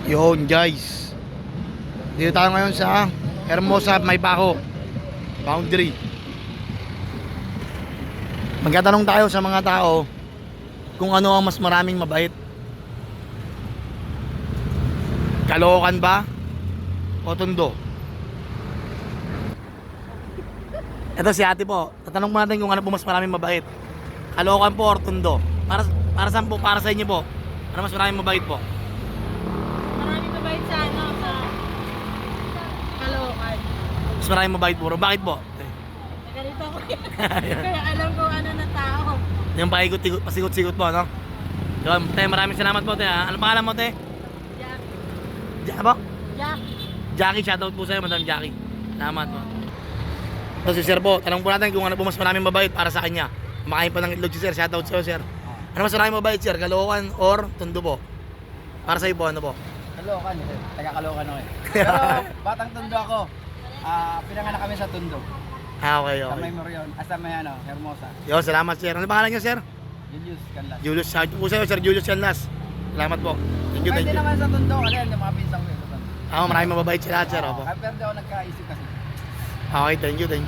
Yun guys, dito tayo ngayon sa Hermosa, May Baco Boundary. Magtatanong tayo sa mga tao kung ano ang mas maraming mabait, Caloocan ba o Tondo? Ito si ate po, tatanong mo natin kung ano po mas maraming mabait, Caloocan po or Tondo. Para saan po, para sa inyo po, ano mas maraming mabait po? Maraming mabait sa ano, sa Caloocan. Mas maraming mabait po. Bakit po? Ganito ko yan. Kaya alam ko ano na tao. Yung pasigot-sigot po, no? Yun, te, maraming salamat po, te, ha? Ano pangalan mo, te? Jack. Ano? Jack. Jackie, shoutout po sa'yo, Madam Jackie. Salamat po. So, si Sir po, tanong po natin kung ano po mas maraming mabait para sa kanya. Kumakain pa ng itlog si Sir, shoutout sa'yo, Sir. Ano mas maraming mabait, Sir? Caloocan or Tondo po? Para sa'yo po, ano po? Caloocan, taga Caloocan ako eh. Pero batang Tondo ako. Pinanganak kami sa Tondo. Okay, Sa okay. may Morion, sa may Hermosa. Yo, salamat, Sir. Ano pangalan niyo, Sir? Julius Canlas. Julius, shoutout po sa'yo, Sir Julius Canlas. Salamat po. Thank you, thank Pwede you. naman sa Tondo, kasi yung mga pinsang ko sa Tondo. Maraming mababait sila, Sir. Opo. Pero di ako nagkaisip kasi. Okay, thank you, thank you.